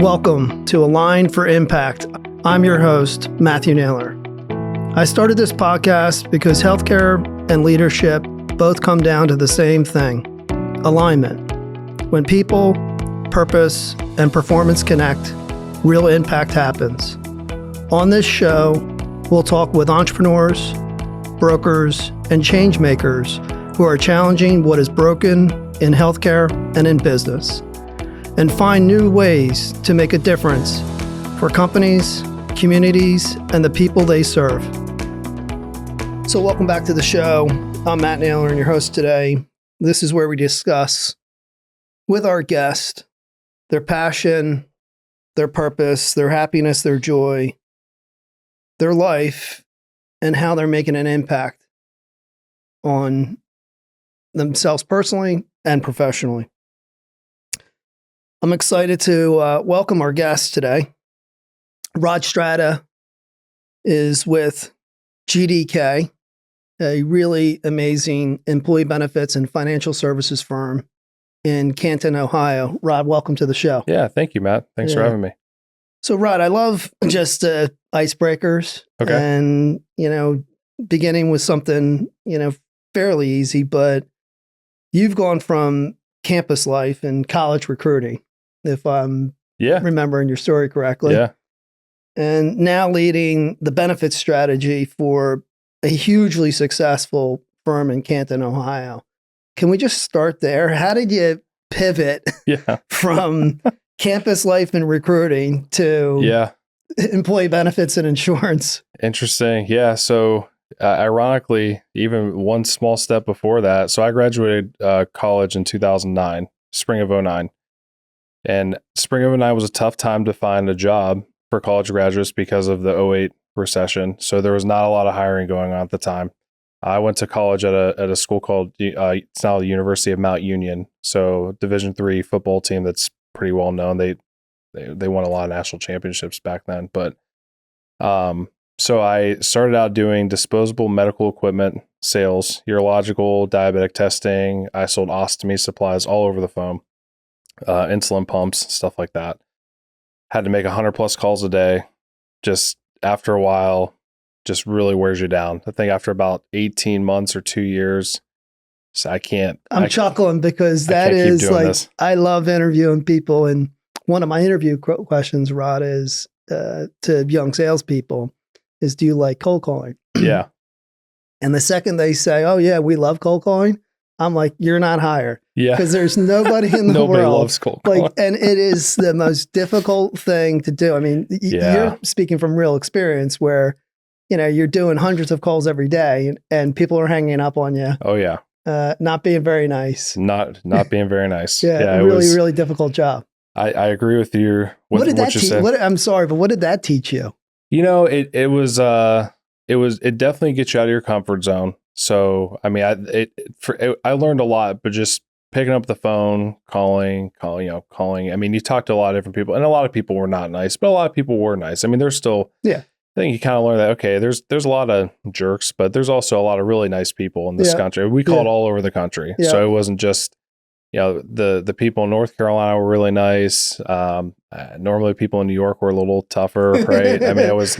Welcome to Align for Impact. I'm your host, Matthew Naylor. I started this podcast because healthcare and leadership both come down to the same thing, alignment. When people, purpose, and performance connect, real impact happens. On this show, we'll talk with entrepreneurs, brokers, and change makers who are challenging what is broken in healthcare and in business, and find new ways to make a difference for companies, communities, and the people they serve. So welcome back to the show. I'm Matt Naylor and your host today. This is where we discuss with our guest their passion, their purpose, their happiness, their joy, their life, and how they're making an impact on themselves personally and professionally. I'm excited to welcome our guest today. Rod Strata is with GDK, a really amazing employee benefits and financial services firm in Canton, Ohio. Rod, welcome to the show. Yeah, thank you, Matt. Thanks for having me. So, Rod, I love just icebreakers. Okay. And, beginning with something, fairly easy, but you've gone from campus life and college recruiting, if I'm remembering your story correctly. Yeah. And now leading the benefits strategy for a hugely successful firm in Canton, Ohio. Can we just start there? How did you pivot from campus life and recruiting to employee benefits and insurance? Interesting. Yeah. So ironically, even one small step before that. So I graduated college in 2009, spring of 09. And spring of 09 was a tough time to find a job for college graduates because of the 08 recession. So there was not a lot of hiring going on at the time. I went to college at a school called, it's now the University of Mount Union. So Division III football team that's pretty well known. They won a lot of national championships back then. But so I started out doing disposable medical equipment sales, urological, diabetic testing. I sold ostomy supplies all over the phone, insulin pumps, stuff like that. Had to make 100 plus calls a day. Just after a while, just really wears you down. I think after about 18 months or 2 years, so I'm chuckling because that is like, this. I love interviewing people. And one of my interview questions, Rod, is to young salespeople is, do you like cold calling? Yeah. And the second they say, oh yeah, we love cold calling, I'm like, you're not hired. Yeah. Because there's nobody in the nobody world. Loves cold calling. And it is the most difficult thing to do. I mean, you're speaking from real experience where, you're doing hundreds of calls every day and people are hanging up on you. Oh yeah. Not being very nice. Not being very nice. Really difficult job. I agree with you. What did that teach? I'm sorry, but what did that teach you? It definitely gets you out of your comfort zone. So, I mean, I learned a lot, but just picking up the phone, calling. I mean, you talk to a lot of different people, and a lot of people were not nice, but a lot of people were nice. I mean, there's still, I think you kind of learn that, okay, there's a lot of jerks, but there's also a lot of really nice people in this country. We call it all over the country. Yeah. So it wasn't just, the people in North Carolina were really nice. Normally people in New York were a little tougher, right? I mean, it was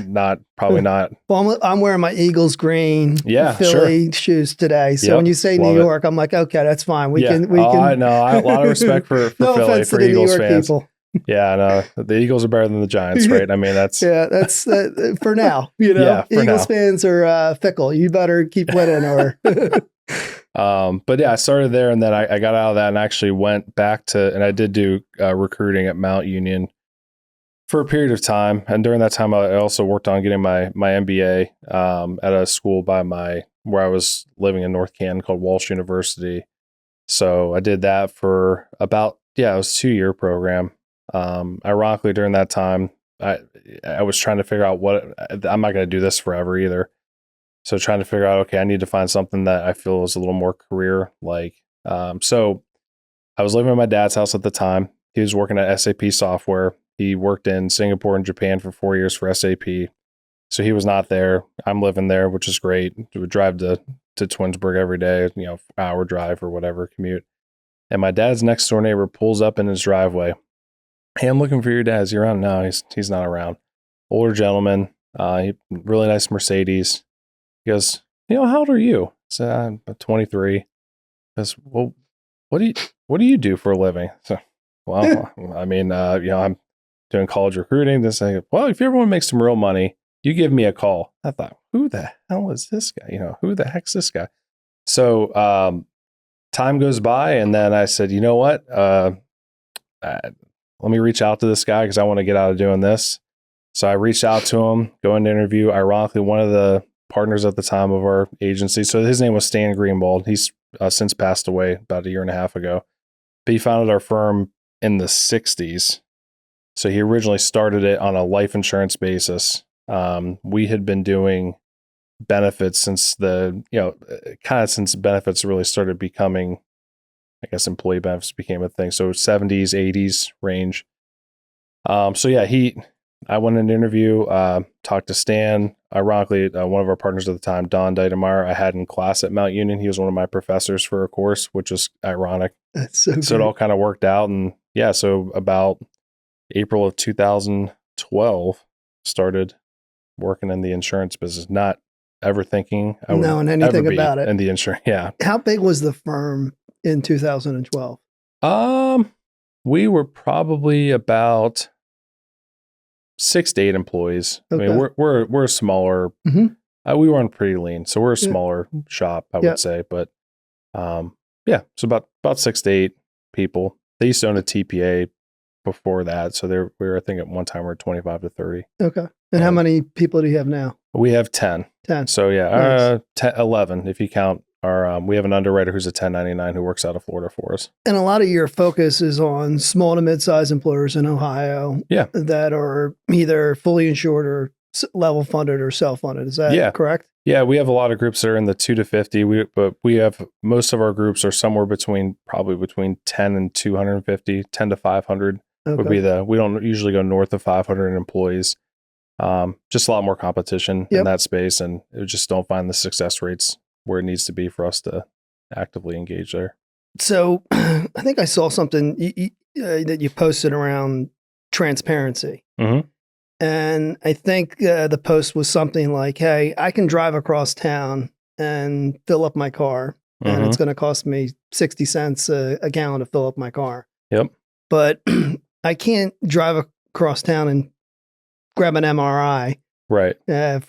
probably not. Well, I'm wearing my Eagles green Philly shoes today. So when you say New York, I'm like, okay, that's fine. We can. I know. I have a lot of respect for no Philly, for Eagles fans. People. Yeah, no, the Eagles are better than the Giants, right? I mean, that's for now. Eagles fans are fickle. You better keep winning, or. But yeah, I started there, and then I got out of that and actually went back and I did do recruiting at Mount Union for a period of time. And during that time, I also worked on getting my MBA at a school where I was living in North Canton called Walsh University. So I did that for about, it was a 2-year program. Ironically, during that time, I was trying to figure out I'm not going to do this forever either. So trying to figure out, okay, I need to find something that I feel is a little more career-like. So I was living at my dad's house at the time. He was working at SAP software. He worked in Singapore and Japan for 4 years for SAP. So he was not there. I'm living there, which is great. We would drive to Twinsburg every day, hour drive or whatever commute. And my dad's next door neighbor pulls up in his driveway hey, I'm looking for your dad. Is he around? No, he's not around. Older gentleman, really nice Mercedes. He goes, how old are you? I said, I'm 23. He goes, well, what do you do for a living? So, well, I mean, I'm doing college recruiting. This thing. Well, if you ever want to make some real money, you give me a call. I thought, who the hell is this guy? Who the heck's this guy? So time goes by, and then I said, you know what? Let me reach out to this guy because I want to get out of doing this. So I reached out to him, go into interview. Ironically, one of the partners at the time of our agency, so his name was Stan Greenwald. He's since passed away about a year and a half ago. But he founded our firm in the 60s. So he originally started it on a life insurance basis. We had been doing benefits since since benefits really started becoming, I guess employee benefits became a thing. So 70s, 80s range. I went in an interview, talked to Stan. Ironically, one of our partners at the time, Don Dietemeyer, I had in class at Mount Union. He was one of my professors for a course, which was ironic. That's so So it all kind of worked out. And so about April of 2012, started working in the insurance business, not ever thinking I would knowing anything ever be about it. in the insurance. Yeah. How big was the firm in 2012? We were probably about 6 to 8 employees. Okay. I mean, we're a smaller. Mm-hmm. We run pretty lean, so we're a smaller shop, I would say. But so about 6 to 8 people. They used to own a TPA before that, so we were, I think, at one time we were 25 to 30. Okay. And how many people do you have now? We have 10. 10. So Nice. 11 if you count our. We have an underwriter who's a 1099 who works out of Florida for us. And a lot of your focus is on small to mid-sized employers in Ohio. Yeah. That are either fully insured or level funded or self-funded. Is that correct? Yeah, we have a lot of groups that are in the 2 to 50. But we have most of our groups are somewhere between 10 and 250, 10 to 500 would be we don't usually go north of 500 employees. Just a lot more competition in that space, and we just don't find the success rates where it needs to be for us to actively engage there. So I think I saw something that you posted around transparency. Mm-hmm. And I think the post was something like, hey, I can drive across town and fill up my car, and it's going to cost me 60 cents a gallon to fill up my car. Yep. But I can't drive across town and grab an MRI. Right. And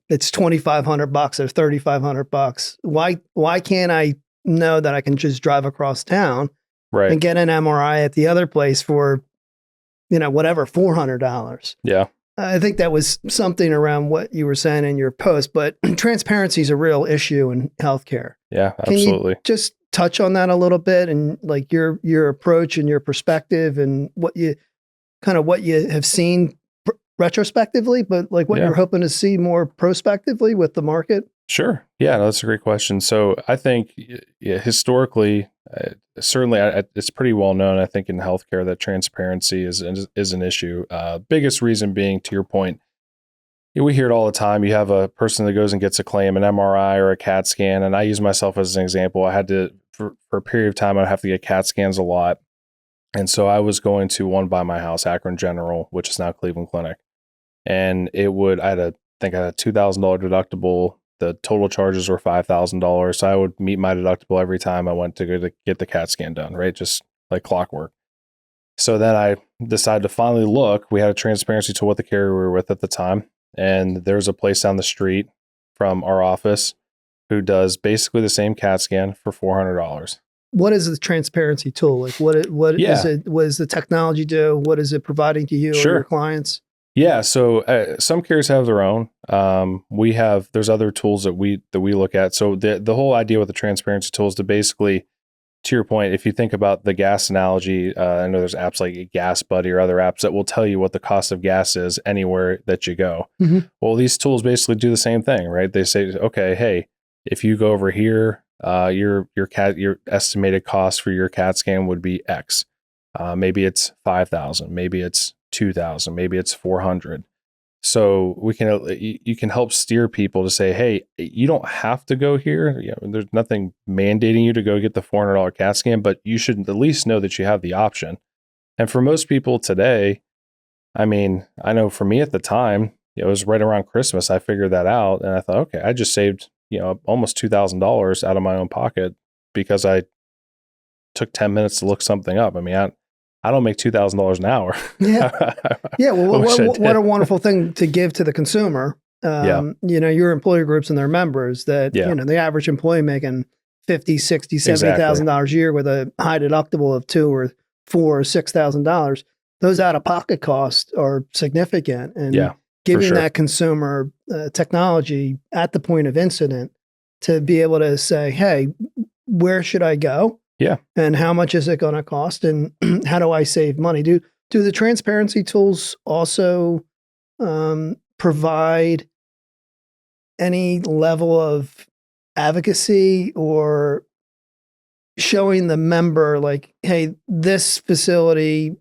it's $2,500 or $3,500. Why can't I know that I can just drive across town and get an MRI at the other place for, whatever, $400? Yeah. I think that was something around what you were saying in your post, but transparency is a real issue in healthcare. Yeah, absolutely. Can you just touch on that a little bit and like your approach and your perspective and what you have seen retrospectively, but like what you're hoping to see more prospectively with the market? Sure. Yeah, no, that's a great question. So I think historically, certainly it's pretty well known, I think, in healthcare that transparency is an issue. Biggest reason being, to your point, we hear it all the time. You have a person that goes and gets a claim, an MRI or a CAT scan. And I use myself as an example. I had to, for a period of time, I'd have to get CAT scans a lot. And so I was going to one by my house, Akron General, which is now Cleveland Clinic. And I had a $2,000 deductible. The total charges were $5,000. So I would meet my deductible every time I went to go to get the CAT scan done, right? Just like clockwork. So then I decided to finally look. We had a transparency tool with the carrier we were with at the time. And there's a place down the street from our office who does basically the same CAT scan for $400. What is the transparency tool? Like what is it? What does the technology do? What is it providing to you or your clients? Yeah. So some carriers have their own. There's other tools that we look at. So the whole idea with the transparency tool is to basically, to your point, if you think about the gas analogy, I know there's apps like Gas Buddy or other apps that will tell you what the cost of gas is anywhere that you go. Mm-hmm. Well, these tools basically do the same thing, right? They say, okay, hey, if you go over here, your estimated cost for your CAT scan would be X. Maybe it's 5,000, maybe it's 2,000, maybe it's 400. So you can help steer people to say, hey, you don't have to go here. There's nothing mandating you to go get the $400 CAT scan, but you should at least know that you have the option. And for most people today, I mean, I know for me at the time, it was right around Christmas. I figured that out, and I thought, okay, I just saved, almost $2,000 out of my own pocket because I took 10 minutes to look something up. I mean, I don't make $2,000 an hour. Yeah. Yeah. Well, what a wonderful thing to give to the consumer. Yeah. Your employer groups and their members that, Yeah. The average employee making $50,000, $60,000, Exactly. $70,000 a year with a high deductible of $2,000 or $4,000 or $6,000. Those out of pocket costs are significant. And Yeah, giving sure. that consumer technology at the point of incident to be able to say, hey, where should I go? Yeah. And how much is it going to cost? And how do I save money? Do the transparency tools also provide any level of advocacy or showing the member like, hey, this facility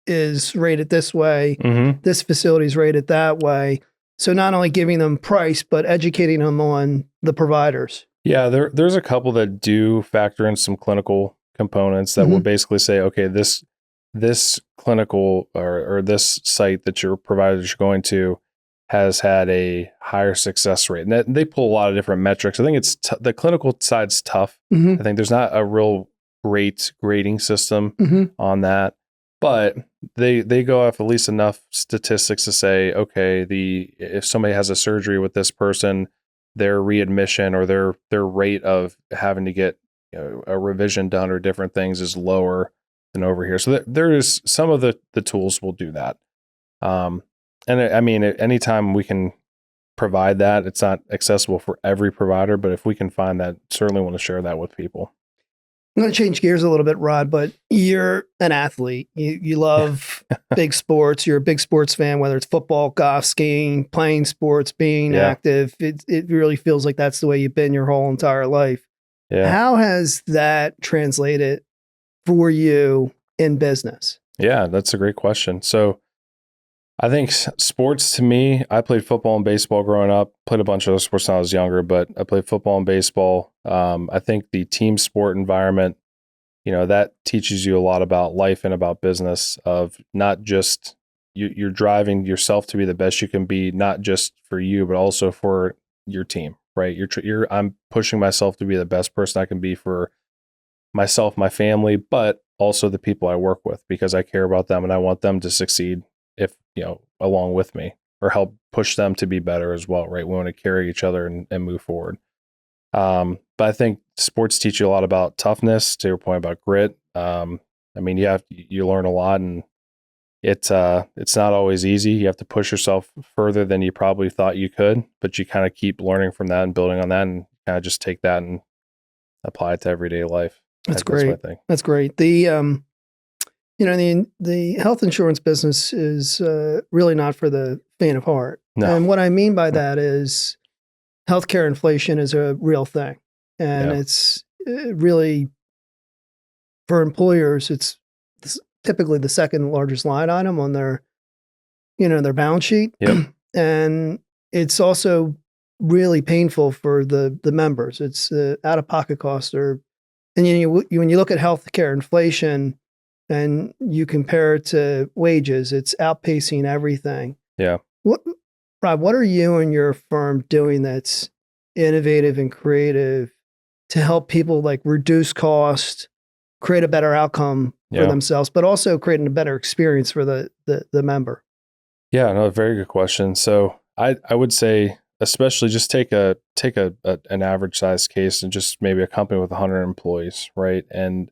is rated this way, this facility is rated that way? So not only giving them price, but educating them on the providers. Yeah, there's a couple that do factor in some clinical components that will basically say, okay, this clinical or this site that your provider is going to has had a higher success rate. And they pull a lot of different metrics. I think it's the clinical side's tough. I think there's not a real great grading system on that, but they go off at least enough statistics to say, okay, if somebody has a surgery with this person, their readmission or their rate of having to get a revision done or different things is lower than over here. So there is some of the tools will do that. And I mean, anytime we can provide that, it's not accessible for every provider, but if we can find that, certainly want to share that with people. I'm going to change gears a little bit, Rod, but you're an athlete. You love big sports. You're a big sports fan, whether it's football, golf, skiing, playing sports, being active. It really feels like that's the way you've been your whole entire life. Yeah. How has that translated for you in business? Yeah, that's a great question. So I think sports to me, I played football and baseball growing up, played a bunch of other sports when I was younger, but I played football and baseball. I think the team sport environment, that teaches you a lot about life and about business of not just you're driving yourself to be the best you can be, not just for you, but also for your team, right? I'm pushing myself to be the best person I can be for myself, my family, but also the people I work with because I care about them and I want them to succeed along with me or help push them to be better as well, right? We want to carry each other and move forward. But I think sports teach you a lot about toughness, to your point about grit. I mean, you learn a lot and it's not always easy. You have to push yourself further than you probably thought you could, but you kind of keep learning from that and building on that and kind of just take that and apply it to everyday life. That's great. That's great. The health insurance business is really not for the faint of heart. No. And what I mean by that is healthcare inflation is a real thing. And it's really, for employers, it's typically the second largest line item on their balance sheet. Yep. And it's also really painful for the members. It's out-of-pocket costs are, and when you look at healthcare inflation, and you compare it to wages, it's outpacing everything. Yeah. Rob, what are you and your firm doing that's innovative and creative to help people like reduce cost, create a better outcome for themselves, but also creating a better experience for the member? Yeah, no, very good question. So I would say, especially just take an average size case and just maybe a company with 100 employees, right? And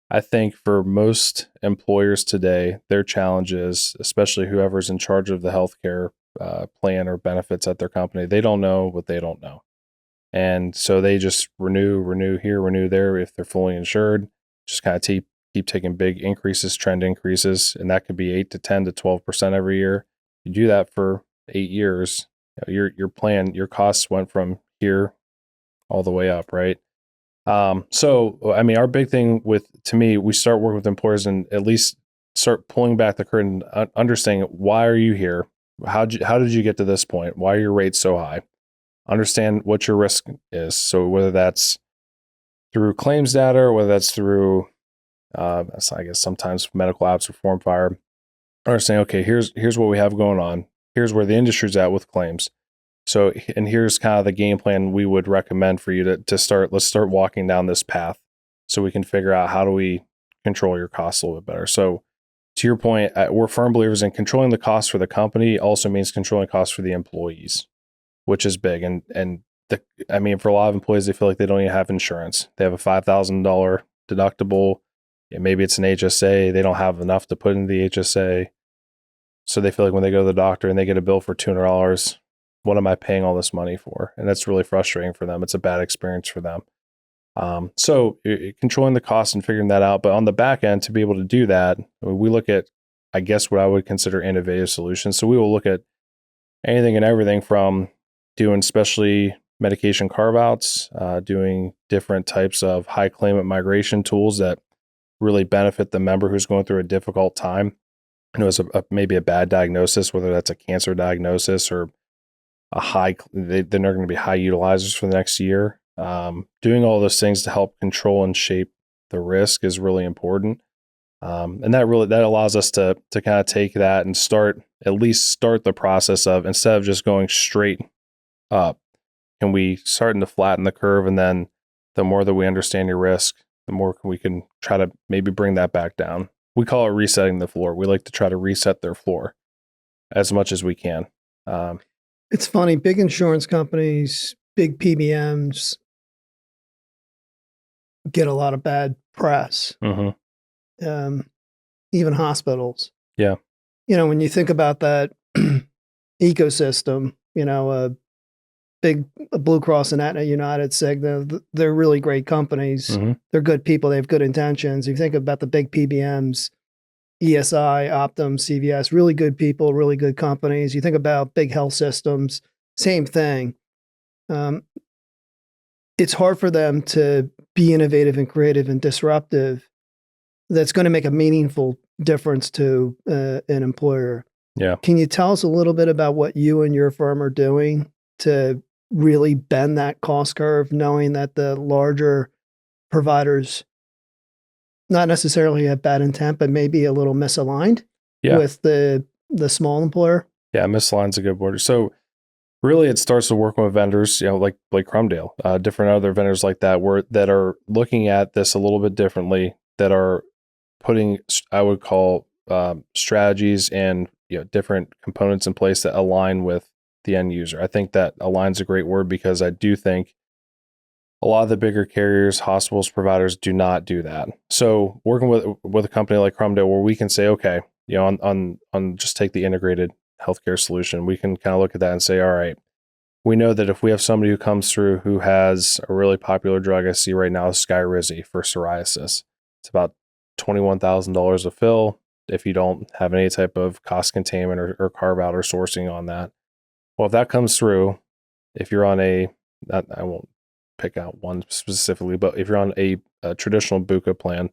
I think for most employers today, their challenge is, especially whoever's in charge of the healthcare plan or benefits at their company, they don't know what they don't know. And so they just renew here, renew there if they're fully insured, just kind of keep taking big increases, trend increases, and that could be 8 to 10 to 12% every year. You do that for 8 years, your plan, your costs went from here all the way up, right? So, I mean, our big thing to me, we start working with employers and at least start pulling back the curtain, understanding why are you here? How did you get to this point? Why are your rates so high? Understand what your risk is. So whether that's through claims data or whether that's through I guess sometimes medical apps or form fire, are saying, okay, here's what we have going on. Here's where the industry's at with claims. So, and here's kind of the game plan we would recommend for you to start. Let's start walking down this path so we can figure out how do we control your costs a little bit better. So, to your point, we're firm believers in controlling the costs for the company also means controlling costs for the employees, which is big. I mean, for a lot of employees, they feel like they don't even have insurance. They have a $5,000 deductible. Maybe it's an HSA. They don't have enough to put into the HSA. So they feel like when they go to the doctor and they get a bill for $200, what am I paying all this money for? And that's really frustrating for them. It's a bad experience for them. So controlling the cost and figuring that out. But on the back end, to be able to do that, we look at, I guess, what I would consider innovative solutions. So we will look at anything and everything from doing specialty medication carve-outs, doing different types of high claimant migration tools that really benefit the member who's going through a difficult time. And it was maybe a bad diagnosis, whether that's a cancer diagnosis or they're going to be high utilizers for the next year. Doing all those things to help control and shape the risk is really important. And that allows us to kind of take that and at least start the process of, instead of just going straight up, can we starting to flatten the curve? And then the more that we understand your risk, the more we can try to maybe bring that back down. We call it resetting the floor. We like to try to reset their floor as much as we can. It's funny, big insurance companies, big PBMs get a lot of bad press. Mm-hmm. Even hospitals. Yeah. When you think about that ecosystem, a Blue Cross and Aetna, United, Cigna, they're really great companies. Mm-hmm. They're good people. They have good intentions. If you think about the big PBMs, ESI, Optum, CVS, really good people, really good companies. You think about big health systems, same thing. It's hard for them to be innovative and creative and disruptive. That's going to make a meaningful difference to an employer. Yeah. Can you tell us a little bit about what you and your firm are doing to really bend that cost curve, knowing that the larger providers not necessarily have bad intent, but maybe a little misaligned with the small employer? Yeah, misaligned's a good word. So really, it starts with working with vendors, like Crumdale, different other vendors like that, that are looking at this a little bit differently, that are putting, I would call, strategies and different components in place that align with the end user. I think that align's a great word, because I do think a lot of the bigger carriers, hospitals, providers do not do that. So working with a company like Crumdale, where we can say, okay, on just take the integrated healthcare solution, we can kind of look at that and say, all right, we know that if we have somebody who comes through who has a really popular drug, I see right now, Skyrizi for psoriasis. It's about $21,000 a fill if you don't have any type of cost containment or carve out or sourcing on that. Well, if that comes through, if you're on I won't pick out one specifically, but if you're on a traditional Buca plan,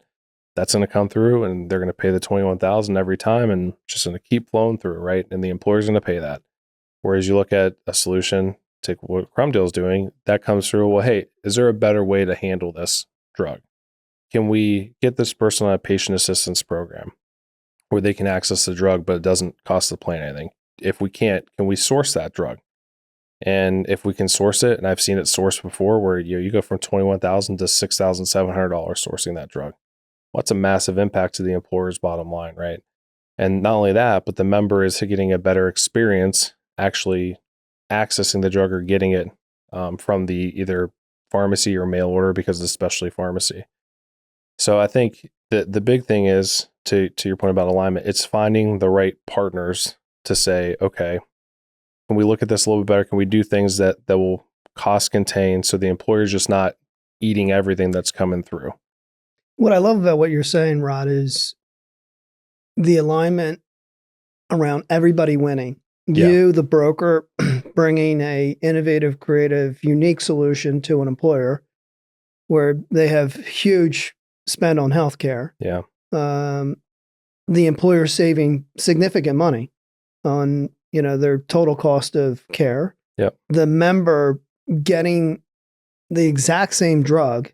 that's going to come through and they're going to pay the $21,000 every time, and just going to keep flowing through, right? And the employer's going to pay that. Whereas you look at a solution, take what Crumdale's doing, that comes through, well, hey, is there a better way to handle this drug? Can we get this person on a patient assistance program where they can access the drug, but it doesn't cost the plan anything? If we can't, can we source that drug? And if we can source it, and I've seen it sourced before, where you go from $21,000 to $6,700 sourcing that drug. Well, that's a massive impact to the employer's bottom line, right? And not only that, but the member is getting a better experience actually accessing the drug or getting it from the either pharmacy or mail order, because it's specialty pharmacy. So I think the big thing is, to your point about alignment, it's finding the right partners to say, okay, can we look at this a little bit better? Can we do things that will cost contain, so the employer's just not eating everything that's coming through? What I love about what you're saying, Rod, is the alignment around everybody winning. You, the broker, bringing a innovative, creative, unique solution to an employer where they have huge spend on healthcare. Yeah. The employer saving significant money on their total cost of care. Yep. The member getting the exact same drug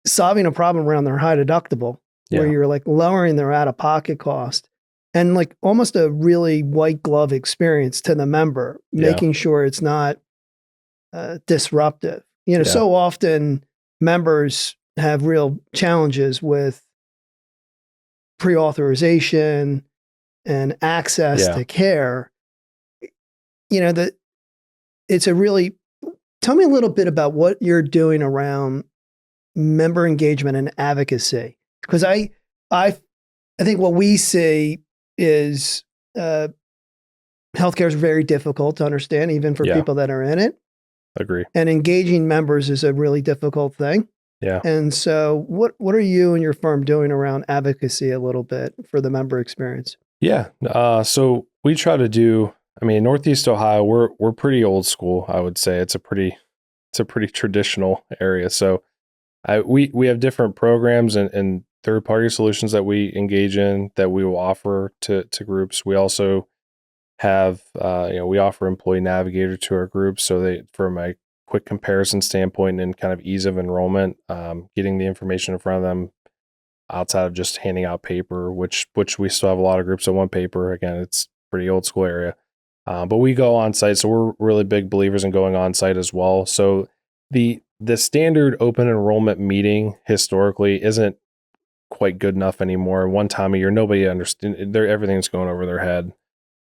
solving a problem around their high deductible, where Yeah. you're like lowering their out-of-pocket cost and like almost a really white glove experience to the member, Yeah. making sure it's not disruptive. You know, Yeah. so often members have real challenges with pre-authorization and access Yeah. to care. You know, that it's a really, tell me a little bit about what you're doing around member engagement and advocacy. Because I think what we see is uh, healthcare is very difficult to understand, even for Yeah. people that are in it. Agree. And engaging members is a really difficult thing. Yeah. And so, what are you and your firm doing around advocacy a little bit for the member experience? Yeah. So we try to do. I mean, Northeast Ohio, we're pretty old school. I would say it's a pretty traditional area. So we have different programs and third party solutions that we engage in that we will offer to groups. We also have we offer employee navigator to our groups, so they from a quick comparison standpoint and kind of ease of enrollment, getting the information in front of them outside of just handing out paper, which we still have a lot of groups that want paper. Again, it's pretty old school area, but we go on site, so we're really big believers in going on site as well. So the standard open enrollment meeting historically isn't quite good enough anymore. One time a year, nobody understands. Everything's going over their head,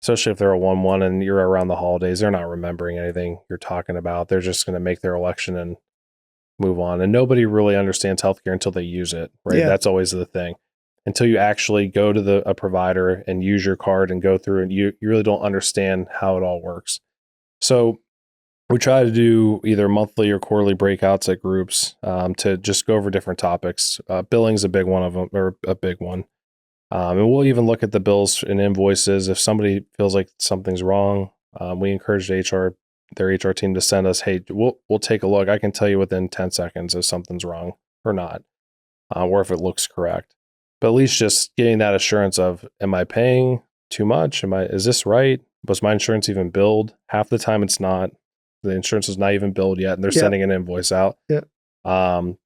especially if they're a 1-1 and you're around the holidays. They're not remembering anything you're talking about. They're just going to make their election and move on. And nobody really understands healthcare until they use it, right? Yeah. That's always the thing. Until you actually go to a provider and use your card and go through, and you really don't understand how it all works. So we try to do either monthly or quarterly breakouts at groups to just go over different topics. Billing's a big one of them, or a big one. And we'll even look at the bills and invoices. If somebody feels like something's wrong, we encourage their HR team to send us, hey, we'll take a look. I can tell you within 10 seconds if something's wrong or not, or if it looks correct. But at least just getting that assurance of, am I paying too much? Is this right? Was my insurance even billed? Half the time it's not. The insurance is not even billed yet, and they're sending an invoice out. Yeah.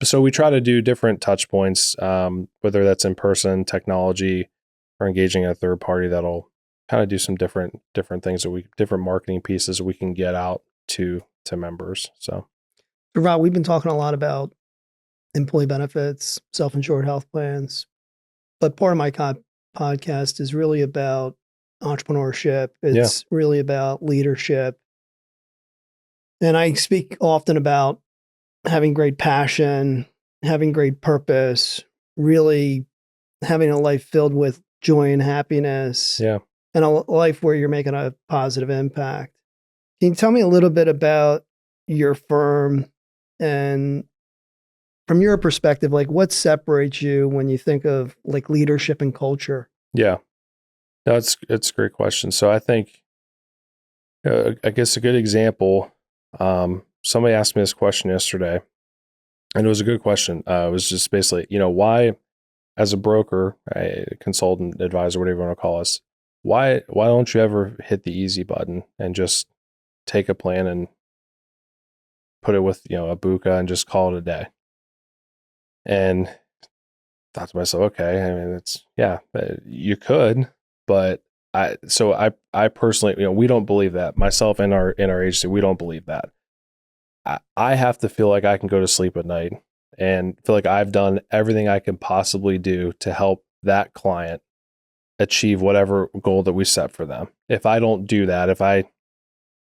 So we try to do different touch points, whether that's in person, technology, or engaging a third party that'll kind of do some different things different marketing pieces we can get out to members. So, Rod, we've been talking a lot about employee benefits, self-insured health plans, but part of my podcast is really about entrepreneurship. It's really about leadership. And I speak often about having great passion, having great purpose, really having a life filled with joy and happiness, yeah. and a life where you're making a positive impact. Can you tell me a little bit about your firm and from your perspective, like what separates you when you think of like leadership and culture? Yeah. No, it's a great question. So I think, I guess a good example, somebody asked me this question yesterday, and it was a good question. It was just basically, why, as a broker, a consultant, advisor, whatever you want to call us, why don't you ever hit the easy button and just take a plan and put it with, a buka and just call it a day? And thought to myself, okay, I mean, you could, but I personally, we don't believe that. Myself and our agency, we don't believe that. I have to feel like I can go to sleep at night and feel like I've done everything I can possibly do to help that client achieve whatever goal that we set for them. If I don't do that, if I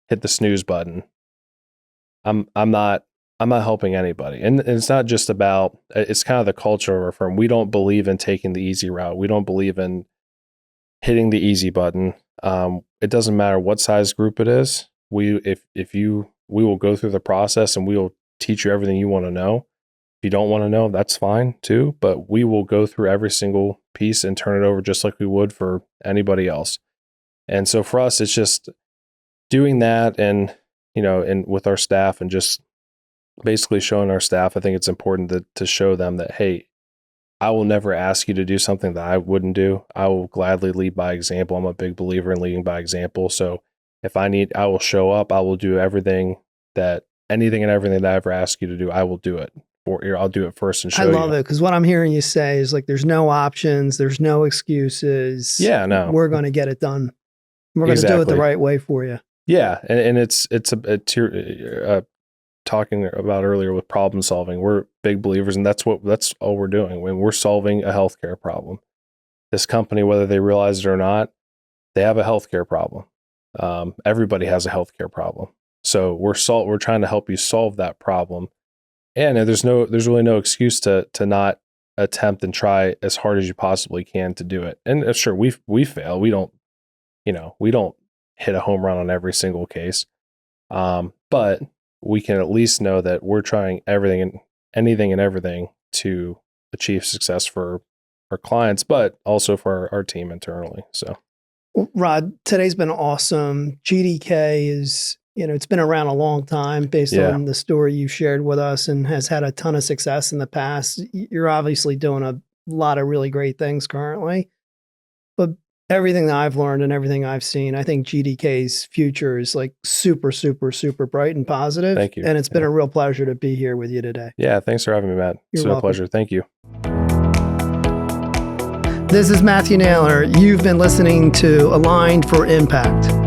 hit the snooze button, I'm not helping anybody. And it's not just about, it's kind of the culture of our firm. We don't believe in taking the easy route. We don't believe in hitting the easy button. It doesn't matter what size group it is. We will go through the process and we will teach you everything you want to know. If you don't want to know, that's fine too, but we will go through every single piece and turn it over just like we would for anybody else. And so for us, it's just doing that and with our staff and just basically showing our staff, I think it's important to show them that, hey, I will never ask you to do something that I wouldn't do. I will gladly lead by example. I'm a big believer in leading by example. So if I will show up. I will do anything and everything that I ever ask you to do. I will do it I'll do it first and show I you. love it, because what I'm hearing you say is like, there's no options, there's no excuses. Yeah, no. We're going to get it done. We're going to do it the right way for you. Yeah, and it's talking about earlier with problem solving. We're big believers, and that's all we're doing when we're solving a healthcare problem. This company, whether they realize it or not, they have a healthcare problem. Everybody has a healthcare problem. So we're trying to help you solve that problem. And there's really no excuse to not attempt and try as hard as you possibly can to do it. And sure, we fail. We don't hit a home run on every single case. But we can at least know that we're trying anything and everything to achieve success for our clients, but also for our team internally. So, well, Rod, today's been awesome. GDK is, it's been around a long time based on the story you shared with us, and has had a ton of success in the past. You're obviously doing a lot of really great things currently, but everything that I've learned and everything I've seen, I think GDK's future is like super, super, super bright and positive. Thank you. And it's been a real pleasure to be here with you today. Yeah, thanks for having me, Matt. It's been a pleasure. Thank you. This is Matthew Naylor. You've been listening to Aligned for Impact.